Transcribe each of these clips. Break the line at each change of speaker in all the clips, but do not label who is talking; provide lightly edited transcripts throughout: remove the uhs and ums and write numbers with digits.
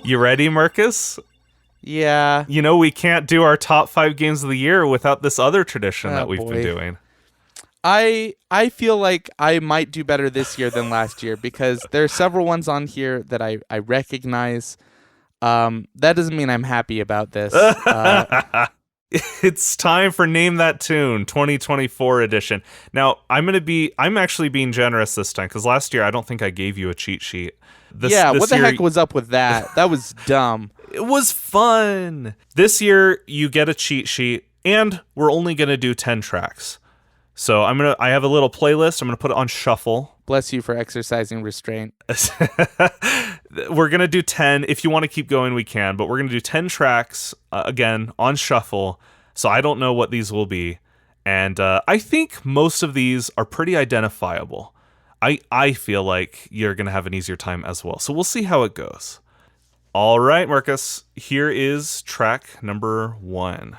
You ready, Marcus?
Yeah.
You know, we can't do our top 5 games of the year without this other tradition that we've been doing.
I feel like I might do better this year than last year because there are several ones on here that I recognize. That doesn't mean I'm happy about this.
It's time for Name That Tune 2024 edition. Now, I'm actually being generous this time because last year I don't think I gave you a cheat sheet.
What the heck was up with that? That was dumb.
It was fun. This year you get a cheat sheet and we're only going to do 10 tracks. So I have a little playlist. I'm going to put it on shuffle.
Bless you for exercising restraint.
We're going to do 10. If you want to keep going, we can. But we're going to do 10 tracks, again, on shuffle. So I don't know what these will be. And I think most of these are pretty identifiable. I feel like you're going to have an easier time as well. So we'll see how it goes. All right, Marcus. Here is track number 1.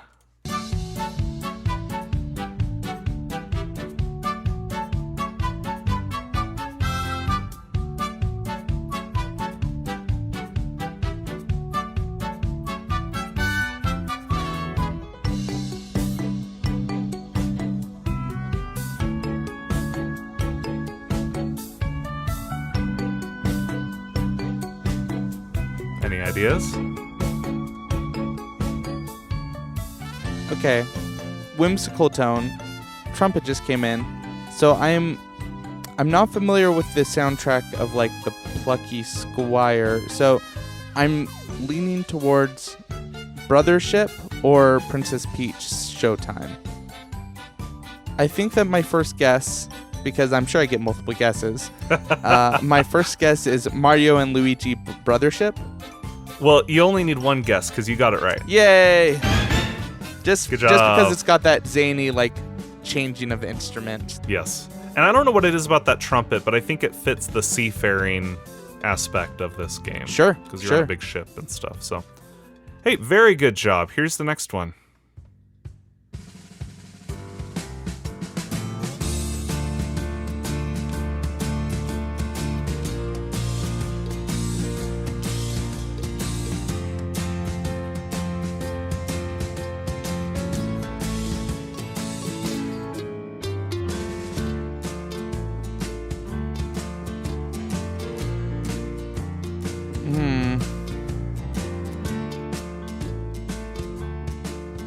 Any ideas?
Okay. Whimsical tone. Trumpet just came in. So I'm not familiar with the soundtrack of like the Plucky Squire. So I'm leaning towards Brothership or Princess Peach Showtime. I think that my first guess, because I'm sure I get multiple guesses, my first guess is Mario and Luigi Brothership.
Well, you only need one guess because you got it right.
Yay! Just
Good job.
Just because it's got that zany, like, changing of instruments.
Yes. And I don't know what it is about that trumpet, but I think it fits the seafaring aspect of this game.
Sure.
Because you're on a big ship and stuff. So, hey, very good job. Here's the next one.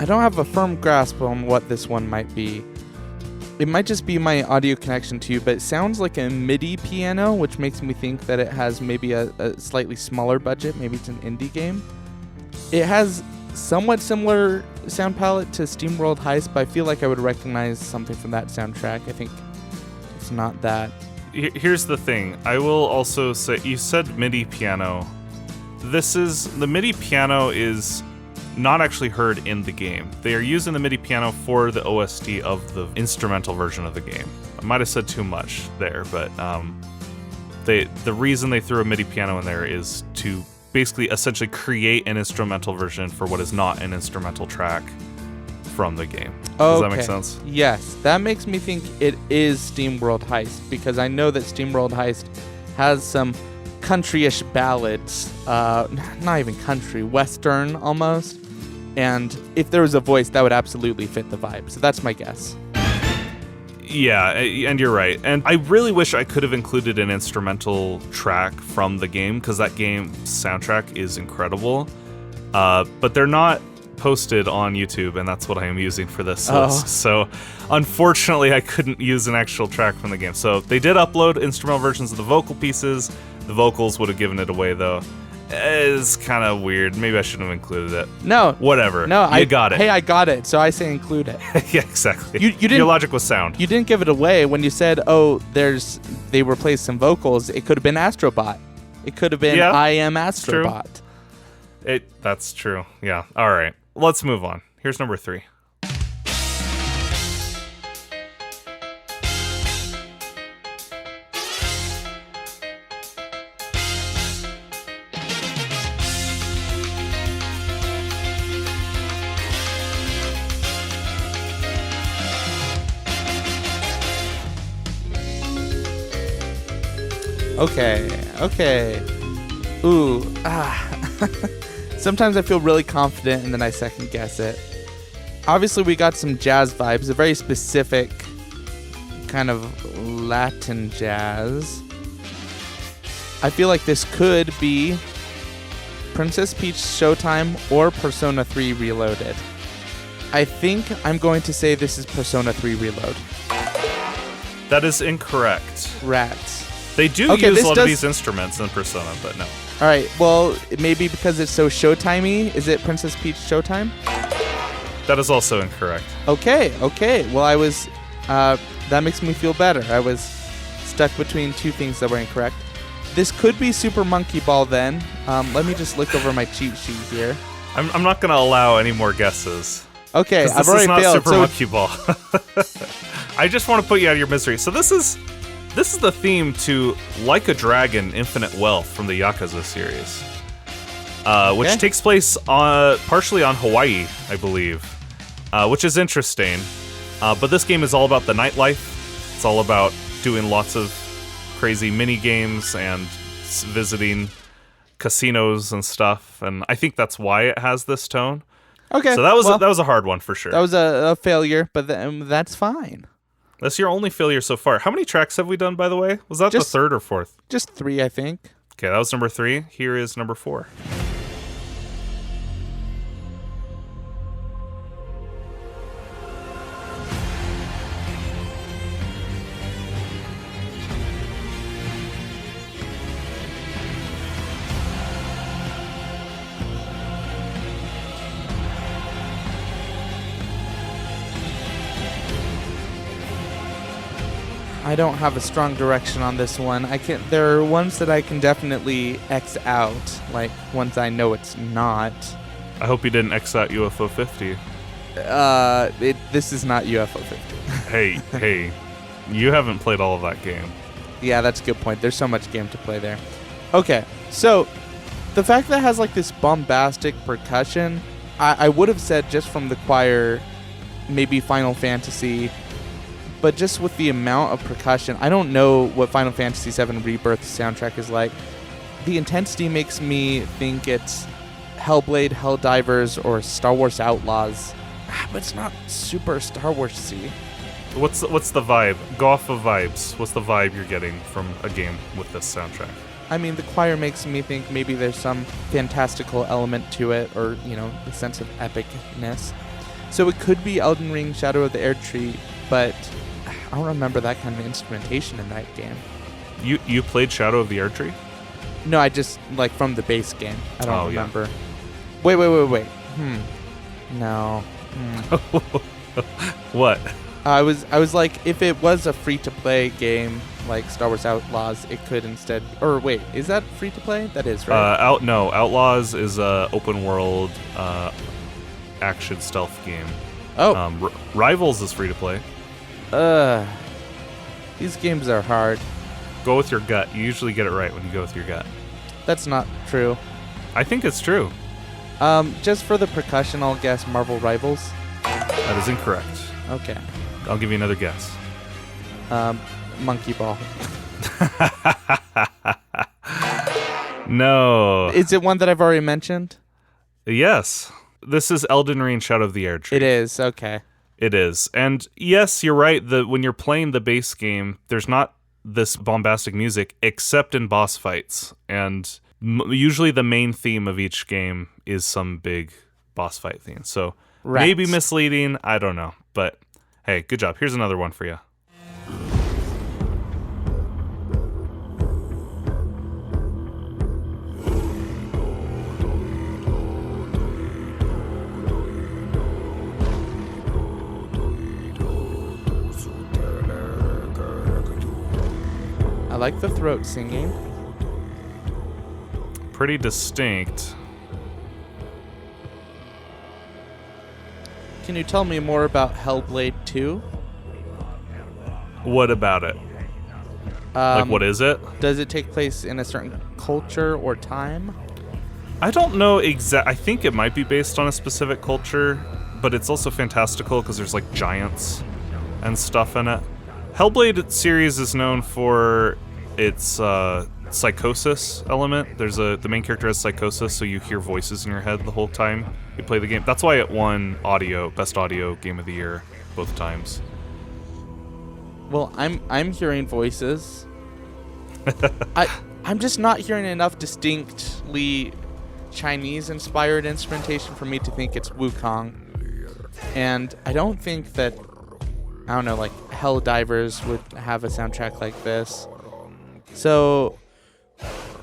I don't have a firm grasp on what this one might be. It might just be my audio connection to you, but it sounds like a MIDI piano, which makes me think that it has maybe a slightly smaller budget. Maybe it's an indie game. It has somewhat similar sound palette to SteamWorld Heist, but I feel like I would recognize something from that soundtrack. I think it's not that.
Here's the thing. I will also say, you said MIDI piano. The MIDI piano is not actually heard in the game. They are using the MIDI piano for the OST of the instrumental version of the game. I might have said too much there, but the reason they threw a MIDI piano in there is to basically essentially create an instrumental version for what is not an instrumental track from the game. Does that make sense?
Yes, that makes me think it is SteamWorld Heist, because I know that SteamWorld Heist has some country-ish ballads, not even country, western almost. And if there was a voice, that would absolutely fit the vibe. So that's my guess.
Yeah, and you're right. And I really wish I could have included an instrumental track from the game, because that game's soundtrack is incredible. But they're not posted on YouTube, and that's what I am using for this list. So unfortunately, I couldn't use an actual track from the game. So they did upload instrumental versions of the vocal pieces. The vocals would have given it away, though. It's kind of weird. Maybe I shouldn't have included it.
No.
Whatever.
No,
you got it.
Hey, I got it, so I say include it.
Yeah, exactly.
You didn't,
your logic was sound.
You didn't give it away when you said, they replaced some vocals. It could have been Astrobot. It could have been I Am Astrobot.
That's true. Yeah. All right. Let's move on. Here's number 3.
Okay. Ooh. Sometimes I feel really confident and then I second guess it. Obviously, we got some jazz vibes, a very specific kind of Latin jazz. I feel like this could be Princess Peach Showtime or Persona 3 Reloaded. I think I'm going to say this is Persona 3 Reload.
That is incorrect.
Rats.
They do use a lot of these instruments in Persona, but no.
All right, well, maybe because it's so Showtimey, is it Princess Peach Showtime?
That is also incorrect.
Okay. Well, I was, that makes me feel better. I was stuck between two things that were incorrect. This could be Super Monkey Ball then. Let me just look over my cheat sheet here.
I'm not going to allow any more guesses.
Okay, I've already
failed.
failed.
Super Monkey Ball. I just want to put you out of your misery. So this is the theme to Like a Dragon: Infinite Wealth from the Yakuza series, which takes place partially on Hawaii, I believe, which is interesting. But this game is all about the nightlife. It's all about doing lots of crazy mini games and visiting casinos and stuff. And I think that's why it has this tone.
Okay,
so that was a hard one for sure.
That was a failure, but that's fine.
That's your only failure so far. How many tracks have we done, by the way? Was that the third or fourth?
Just 3, I think.
Okay, that was number 3. Here is number 4.
I don't have a strong direction on this one. There are ones that I can definitely X out, like ones I know it's not.
I hope you didn't X out UFO 50.
This is not UFO 50.
Hey, you haven't played all of that game.
Yeah, that's a good point. There's so much game to play there. Okay, so the fact that it has like this bombastic percussion, I would have said just from the choir, maybe Final Fantasy. But just with the amount of percussion, I don't know what Final Fantasy VII Rebirth soundtrack is like. The intensity makes me think it's Hellblade, Helldivers, or Star Wars Outlaws. But it's not super Star Wars-y.
What's the vibe? Go off of vibes. What's the vibe you're getting from a game with this soundtrack?
I mean, the choir makes me think maybe there's some fantastical element to it, or, the sense of epicness. So it could be Elden Ring, Shadow of the Erdtree, but I don't remember that kind of instrumentation in that game.
You played Shadow of the Erdtree?
No, I just, from the base game. I don't remember.
Yeah.
Wait. No.
What?
I was like, if it was a free-to-play game like Star Wars Outlaws, it could instead... Or wait, is that free-to-play? That is, right?
No, Outlaws is a open-world action stealth game.
Oh.
Rivals is free-to-play.
These games are hard.
Go with your gut. You usually get it right when you go with your gut.
That's not true.
I think it's true.
Just for the percussion, I'll guess Marvel Rivals.
That is incorrect.
Okay.
I'll give you another guess.
Monkey Ball.
No.
Is it one that I've already mentioned?
Yes. This is Elden Ring Shadow of the Erdtree.
It is, okay.
It is. And yes, you're right. When you're playing the base game, there's not this bombastic music except in boss fights. And usually the main theme of each game is some big boss fight theme. So maybe misleading. I don't know. But hey, good job. Here's another one for you.
I like the throat singing.
Pretty distinct.
Can you tell me more about Hellblade 2?
What about it? What is it?
Does it take place in a certain culture or time?
I don't know I think it might be based on a specific culture, but it's also fantastical because there's giants and stuff in it. Hellblade series is known for its psychosis element. The main character has psychosis, so you hear voices in your head the whole time you play the game. That's why it won best audio game of the year both times.
Well, I'm hearing voices. I'm just not hearing enough distinctly Chinese-inspired instrumentation for me to think it's Wukong. And I don't think that, I don't know, like Helldivers would have a soundtrack like this. So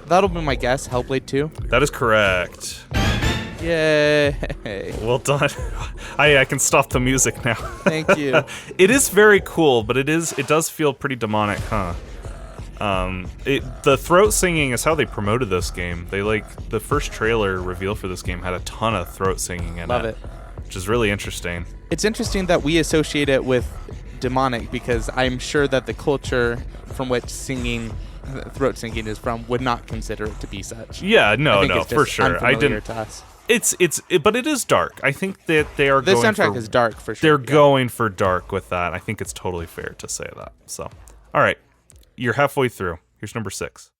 that'll be my guess, Hellblade 2.
That is correct.
Yay.
Well done. I can stop the music now.
Thank you.
It is very cool, but it does feel pretty demonic, huh? The throat singing is how they promoted this game. The first trailer reveal for this game had a ton of throat singing in it.
Love it.
Which is really interesting.
It's interesting that we associate it with demonic, because I'm sure that the culture from which throat singing is from would not consider it to be such.
Yeah, no, for sure.
I didn't. To us.
But it is dark. I think that they are.
The soundtrack is dark for sure.
They're going for dark with that. I think it's totally fair to say that. So, all right, you're halfway through. Here's number 6.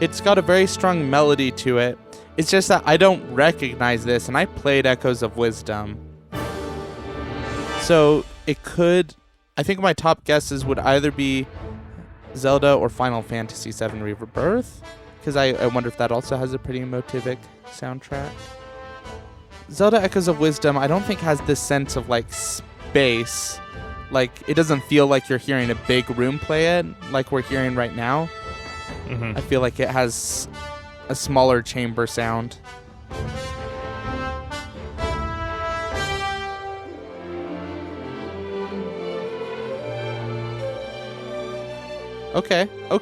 It's got a very strong melody to it. It's just that I don't recognize this, and I played Echoes of Wisdom. So it could... I think my top guesses would either be Zelda or Final Fantasy VII Rebirth, because I wonder if that also has a pretty emotivic soundtrack. Zelda Echoes of Wisdom, I don't think has this sense of, like, space. Like, it doesn't feel like you're hearing a big room play it, like we're hearing right now.
Mm-hmm.
I feel like it has a smaller chamber sound. Okay. All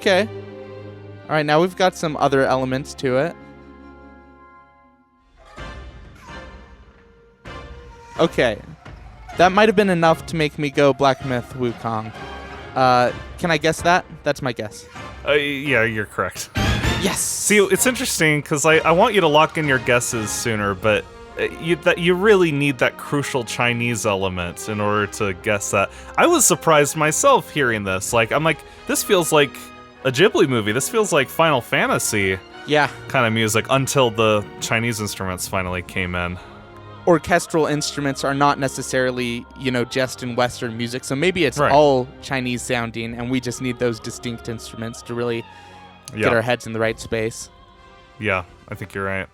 right, now we've got some other elements to it. Okay. That might have been enough to make me go Black Myth Wukong. Can I guess that? That's my guess.
Yeah, you're correct.
Yes!
See, it's interesting because I want you to lock in your guesses sooner, but you really need that crucial Chinese element in order to guess that. I was surprised myself hearing this. I'm like, this feels like a Ghibli movie. This feels like Final Fantasy kind of music until the Chinese instruments finally came in.
Orchestral instruments are not necessarily, just in Western music. So maybe it's all Chinese sounding, and we just need those distinct instruments to really get our heads in the right space.
Yeah, I think you're right.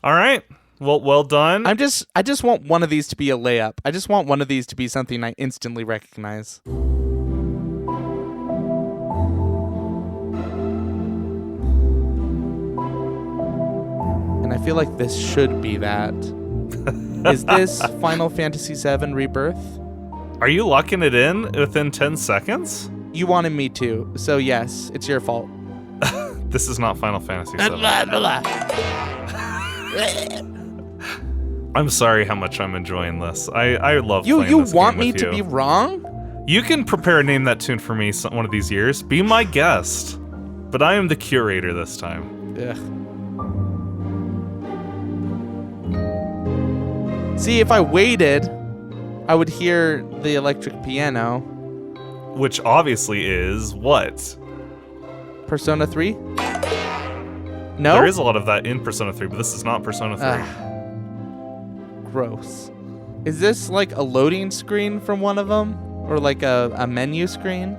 All right. Well done.
I just want one of these to be a layup. I just want one of these to be something I instantly recognize. And I feel like this should be that. Is this Final Fantasy VII Rebirth?
Are you locking it in within 10 seconds?
You wanted me to, so yes, it's your fault.
This is not Final Fantasy VII. I'm sorry how much I'm enjoying this. I love playing this game with you.
You want me to be wrong?
You can prepare Name That Tune for me one of these years. Be my guest. But I am the curator this time.
Ugh. See, if I waited, I would hear the electric piano.
Which obviously is what?
Persona 3? No?
There is a lot of that in Persona 3, but this is not Persona 3.
Gross. Is this like a loading screen from one of them? Or like a menu screen?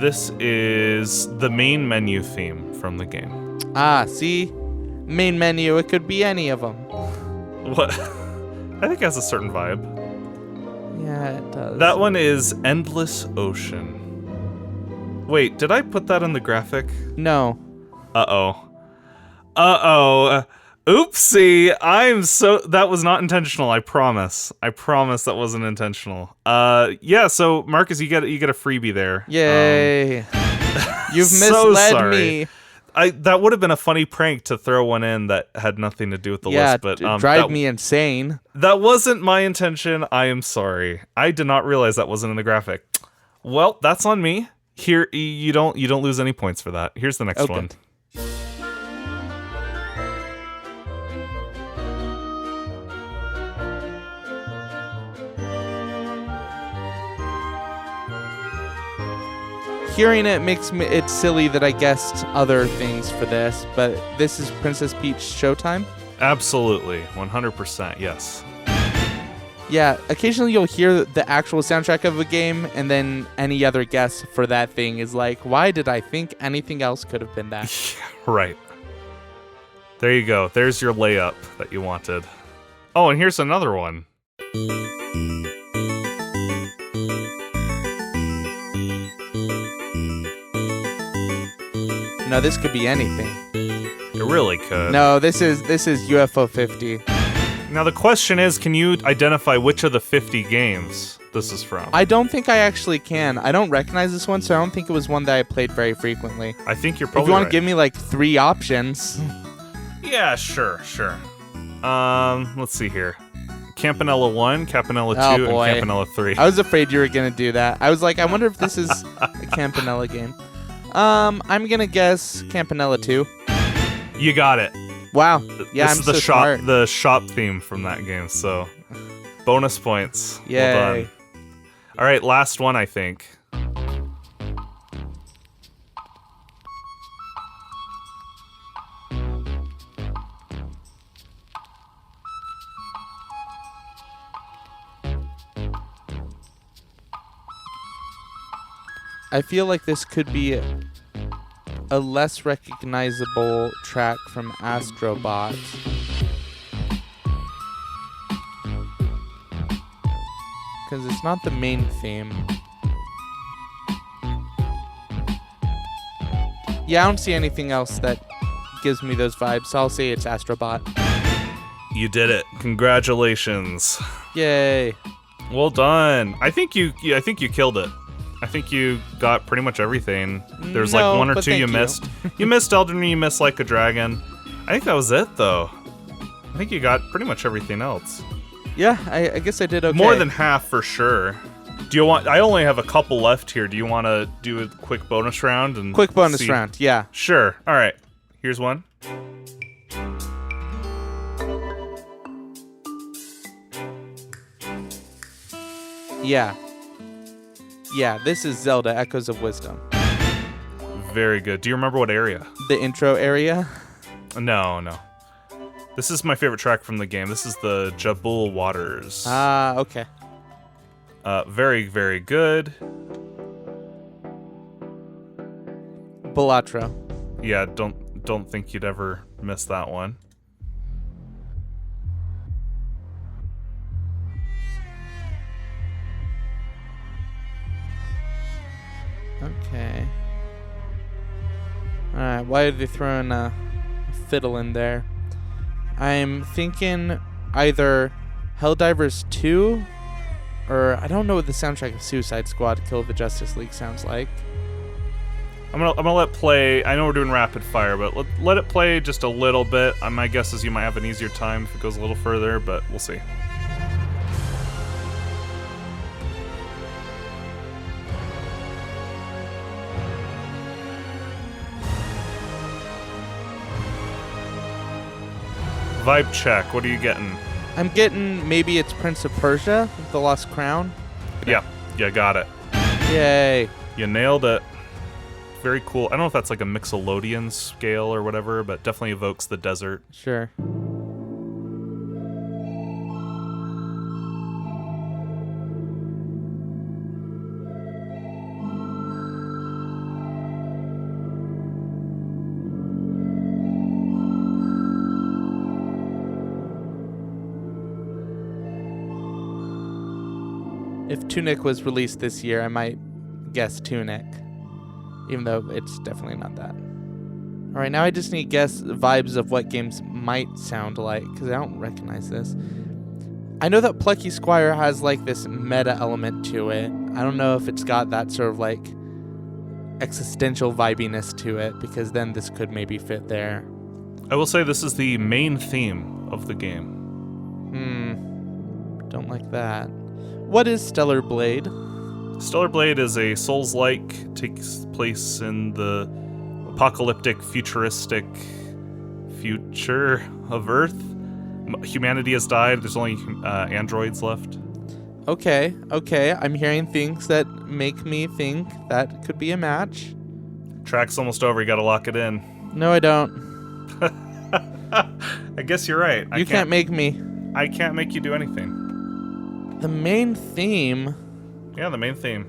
This is the main menu theme from the game.
See? Main menu, it could be any of them.
What? I think it has a certain vibe.
Yeah, it does.
That one is Endless Ocean. Wait, did I put that in the graphic?
No.
Uh-oh. Oopsie. That was not intentional, I promise. I promise that wasn't intentional. Yeah, so Marcus, you get a freebie there.
Yay. You've misled me.
that would have been a funny prank to throw one in that had nothing to do with the list, but
drive me insane.
That wasn't my intention. I am sorry. I did not realize that wasn't in the graphic. Well, that's on me. Here, you don't lose any points for that. Here's the next one.
Hearing it makes it silly that I guessed other things for this, but this is Princess Peach Showtime?
Absolutely. 100%, yes.
Yeah, occasionally you'll hear the actual soundtrack of a game, and then any other guess for that thing is like, why did I think anything else could have been that?
Right. There you go. There's your layup that you wanted. Oh, and here's another one.
No, this could be anything.
It really could.
No, this is UFO 50.
Now the question is, can you identify which of the 50 games this is from?
I don't think I actually can. I don't recognize this one, so I don't think it was one that I played very frequently.
I think you're probably
If you want
right.
to give me like 3 options.
Yeah, sure. Let's see here. Campanella 1, Campanella 2,
boy.
and Campanella 3.
I was afraid you were going to do that. I was like, I wonder if this is a Campanella game. I'm going to guess Campanella 2.
You got it.
Wow. Yeah,
this
I'm
is the
so
shop,
smart.
the shop theme from that game. So, bonus points.
Yay.
Well done. All right, last one, I think.
I feel like this could be a less recognizable track from Astrobot. Because it's not the main theme. Yeah, I don't see anything else that gives me those vibes, so I'll say it's Astrobot.
You did it. Congratulations.
Yay.
Well done. I think you killed it. I think you got pretty much everything. There's
No,
like one or
but
two you
thank you.
missed. You missed Elden Ring, you missed Like a Dragon. I think that was it, though. I think you got pretty much everything else.
Yeah, I guess I did okay.
More than half for sure. Do you want? I only have a couple left here. Do you want to do a quick bonus round? And
Quick bonus
see?
round, yeah.
Sure. All right. Here's one.
Yeah. Yeah, this is Zelda Echoes of Wisdom.
Very good. Do you remember what area?
The intro area?
No. This is my favorite track from the game. This is the Jabul Waters.
Ah, okay.
Very, very good.
Balatro.
Yeah, don't think you'd ever miss that one.
Okay. Alright, why did they throw in a fiddle in there? I'm thinking either Helldivers 2, or I don't know what the soundtrack of Suicide Squad Kill the Justice League sounds like.
I'm gonna let play. I know we're doing rapid fire, but let it play just a little bit. My guess is you might have an easier time if it goes a little further, but we'll see. Vibe check. What are you getting?
I'm getting maybe it's Prince of Persia, The Lost Crown.
Yeah, got it.
Yay.
You nailed it. Very cool. I don't know if that's like a Mixolydian scale or whatever, but definitely evokes the desert.
Sure. If Tunic was released this year, I might guess Tunic, even though it's definitely not that. All right, now I just need to guess vibes of what games might sound like, because I don't recognize this. I know that Plucky Squire has like this meta element to it. I don't know if it's got that sort of like existential vibiness to it, because then this could maybe fit there.
I will say this is the main theme of the game.
Don't like that. What is Stellar Blade?
Stellar Blade is a Souls-like, takes place in the apocalyptic, futuristic future of Earth. Humanity has died. There's only androids left.
Okay. I'm hearing things that make me think that could be a match.
Track's almost over. You gotta lock it in.
No, I don't.
I guess you're right.
You can't make me.
I can't make you do anything.
The main theme.
Yeah, the main theme.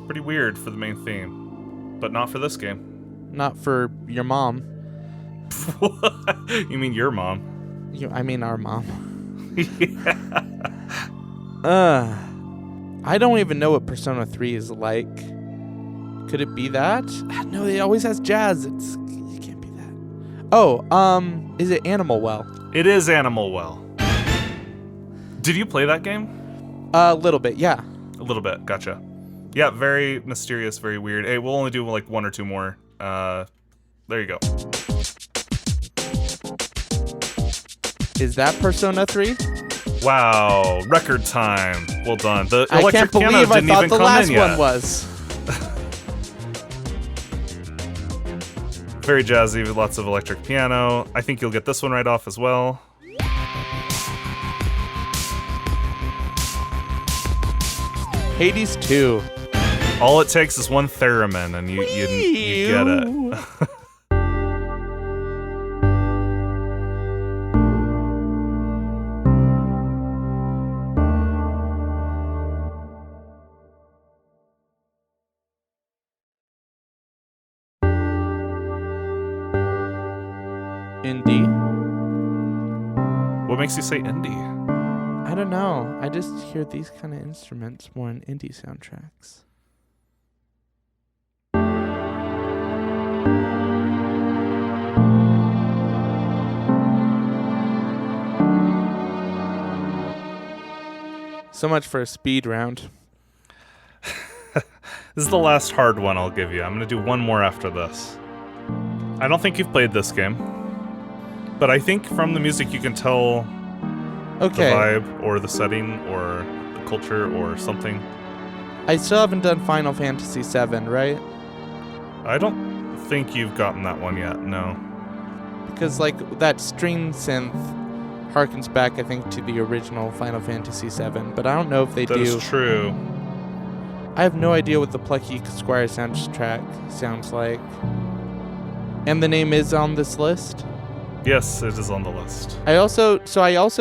Pretty weird for the main theme, but not for this game.
Not for your mom.
You mean your mom?
I mean our mom.
Yeah.
I don't even know what Persona 3 is like. Could it be that? No, it always has jazz. It can't be that. Oh, is it Animal Well?
It is Animal Well. Did you play that game?
A little bit, yeah.
A little bit, gotcha. Yeah, very mysterious, very weird. Hey, we'll only do like one or two more. There you go.
Is that Persona 3?
Wow, record time. Well done. The
I
electric
can't
piano
believe I
didn't
thought
even
the
come
last
in yet.
one was.
Very jazzy with lots of electric piano. I think you'll get this one right off as well.
Hades 2.
All it takes is one theremin and you get it.
Indie.
What makes you say indie?
I don't know. I just hear these kind of instruments more in indie soundtracks. So much for a speed round.
This is the last hard one I'll give you. I'm going to do one more after this. I don't think you've played this game, but I think from the music you can tell
Okay.
the vibe or the setting or the culture or something.
I still haven't done Final Fantasy VII, right?
I don't think you've gotten that one yet, no.
Because, like, that string synth harkens back, I think, to the original Final Fantasy VII, but I don't know if they
That
do.
is true.
I have no idea what the Plucky Squire soundtrack sounds like. And the name is on this list?
Yes, it is on the list.
I also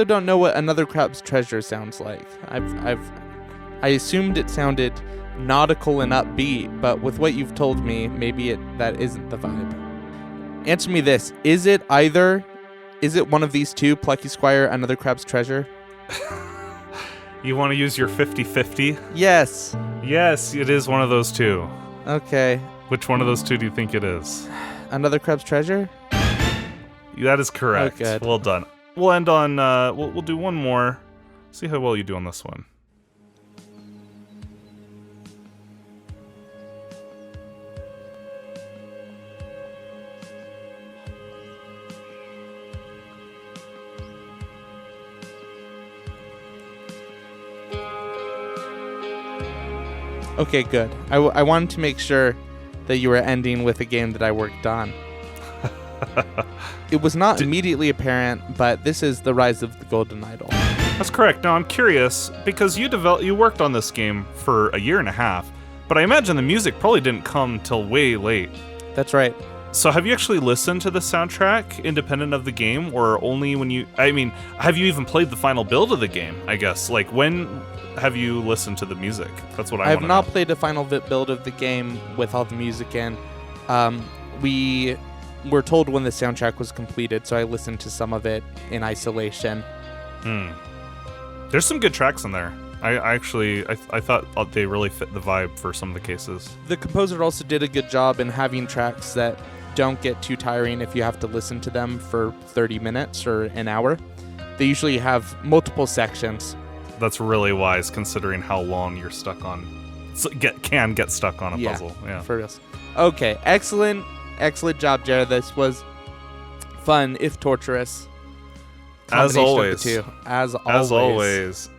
don't know what Another Crab's Treasure sounds like. I assumed it sounded nautical and upbeat, but with what you've told me, maybe that isn't the vibe. Answer me this: is it one of these two, Plucky Squire, Another Crab's Treasure?
You want to use your 50-50?
Yes.
Yes, it is one of those two.
Okay.
Which one of those two do you think it is?
Another Crab's Treasure?
That is correct.
Oh, good.
Well done. We'll end on, we'll do one more. See how well you do on this one.
Okay, good. I wanted to make sure that you were ending with a game that I worked on. It was not immediately apparent, but this is The Rise of the Golden Idol.
That's correct. Now I'm curious because you worked on this game for a year and a half, but I imagine the music probably didn't come till way late.
That's right.
So have you actually listened to the soundtrack independent of the game, or only when have you even played the final build of the game, I guess? Like, when have you listened to the music? That's what I
have
want to
not
know.
played a final build of the game with all the music in. We were told when the soundtrack was completed, so I listened to some of it in isolation.
There's some good tracks in there. I thought they really fit the vibe for some of the cases.
The composer also did a good job in having tracks that don't get too tiring if you have to listen to them for 30 minutes or an hour. They usually have multiple sections.
That's really wise considering how long you're stuck on. Can get stuck on a puzzle. Yeah.
For real. Okay, excellent job, Jared. This was fun, if torturous.
As
Combination of
always.
the two. As
As always.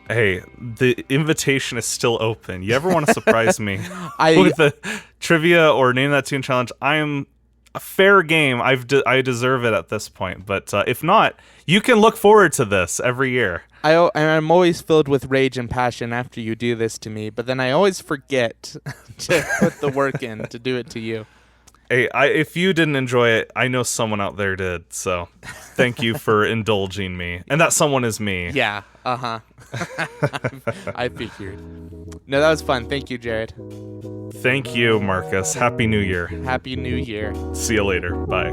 Hey, the invitation is still open. You ever want to surprise me with a trivia or name that tune challenge? I am a fair game. I deserve it at this point. But if not, you can look forward to this every year.
I'm always filled with rage and passion after you do this to me, but then I always forget to put the work in to do it to you.
Hey, if you didn't enjoy it, I know someone out there did. So thank you for indulging me. And that someone is me.
Yeah, uh-huh. I figured. No, that was fun. Thank you, Jared.
Thank you, Marcus. Happy New Year.
Happy New Year.
See you later. Bye.